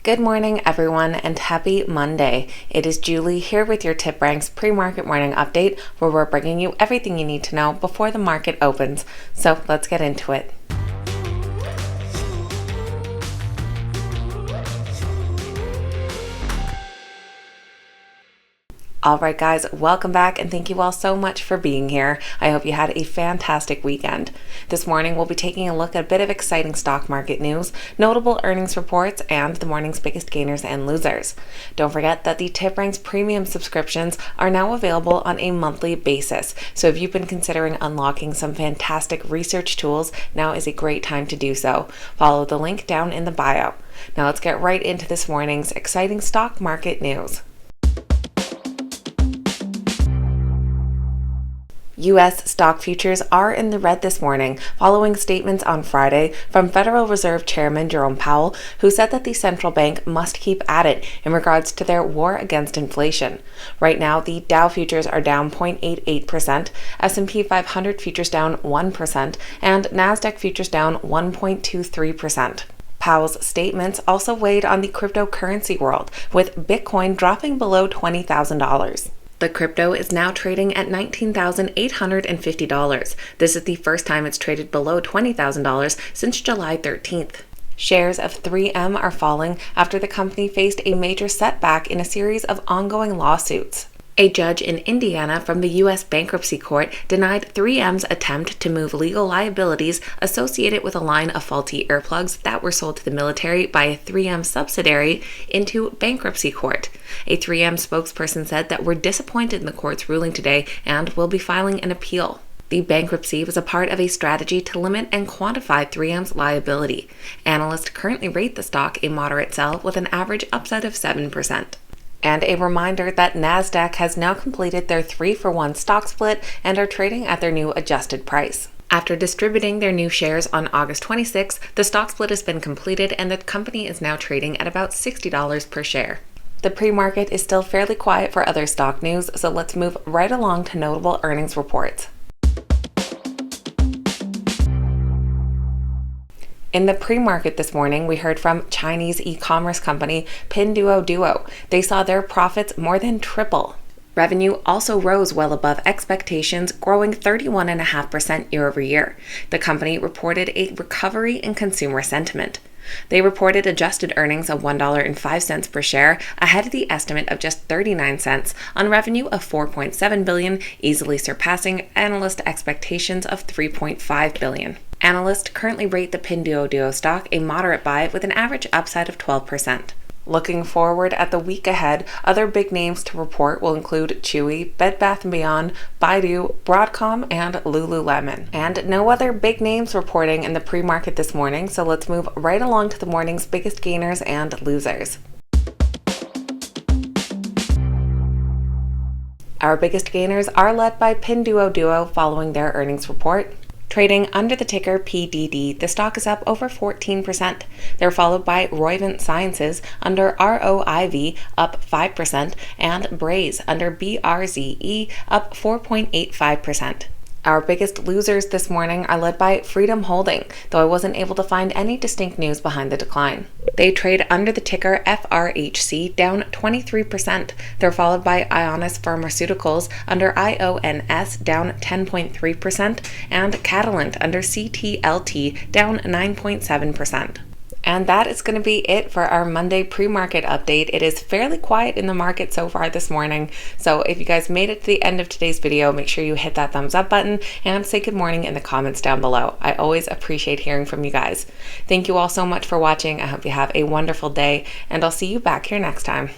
Good morning, everyone, and happy Monday. It is Julie here with your TipRanks pre-market morning update, where we're bringing you everything you need to know before the market opens. So let's get into it. Alright guys, welcome back and thank you all so much for being here. I hope you had a fantastic weekend. This morning we'll be taking a look at a bit of exciting stock market news, notable earnings reports, and the morning's biggest gainers and losers. Don't forget that the TipRanks premium subscriptions are now available on a monthly basis, so if you've been considering unlocking some fantastic research tools, now is a great time to do so. Follow the link down in the bio. Now let's get right into this morning's exciting stock market news. U.S. stock futures are in the red this morning, following statements on Friday from Federal Reserve Chairman Jerome Powell, who said that the central bank must keep at it in regards to their war against inflation. Right now, the Dow futures are down 0.88%, S&P 500 futures down 1%, and Nasdaq futures down 1.23%. Powell's statements also weighed on the cryptocurrency world, with Bitcoin dropping below $20,000. The crypto is now trading at $19,850. This is the first time it's traded below $20,000 since July 13th. Shares of 3M are falling after the company faced a major setback in a series of ongoing lawsuits. A judge in Indiana from the U.S. Bankruptcy Court denied 3M's attempt to move legal liabilities associated with a line of faulty earplugs that were sold to the military by a 3M subsidiary into bankruptcy court. A 3M spokesperson said that we're disappointed in the court's ruling today and will be filing an appeal. The bankruptcy was a part of a strategy to limit and quantify 3M's liability. Analysts currently rate the stock a moderate sell with an average upside of 7%. And a reminder that Nasdaq has now completed their 3-for-1 stock split and are trading at their new adjusted price. After distributing their new shares on August 26, the stock split has been completed and the company is now trading at about $60 per share. The pre-market is still fairly quiet for other stock news, so let's move right along to notable earnings reports. In the pre-market this morning, we heard from Chinese e-commerce company Pinduoduo. They saw their profits more than triple. Revenue also rose well above expectations, growing 31.5% year over year. The company reported a recovery in consumer sentiment. They reported adjusted earnings of $1.05 per share, ahead of the estimate of just 39 cents on revenue of $4.7 billion, easily surpassing analyst expectations of $3.5 billion. Analysts currently rate the Pinduoduo stock a moderate buy with an average upside of 12%. Looking forward at the week ahead, other big names to report will include Chewy, Bed Bath & Beyond, Baidu, Broadcom, and Lululemon. And no other big names reporting in the pre-market this morning, so let's move right along to the morning's biggest gainers and losers. Our biggest gainers are led by Pinduoduo following their earnings report. Trading under the ticker PDD, the stock is up over 14%. They're followed by Roivant Sciences under ROIV up 5% and Braze under BRZE up 4.85%. Our biggest losers this morning are led by Freedom Holding, though I wasn't able to find any distinct news behind the decline. They trade under the ticker FRHC down 23%. They're followed by Ionis Pharmaceuticals under IONS down 10.3% and Catalent under CTLT down 9.7%. And that is going to be it for our Monday pre-market update. It is fairly quiet in the market so far this morning. So if you guys made it to the end of today's video, make sure you hit that thumbs up button and say good morning in the comments down below. I always appreciate hearing from you guys. Thank you all so much for watching. I hope you have a wonderful day, and I'll see you back here next time.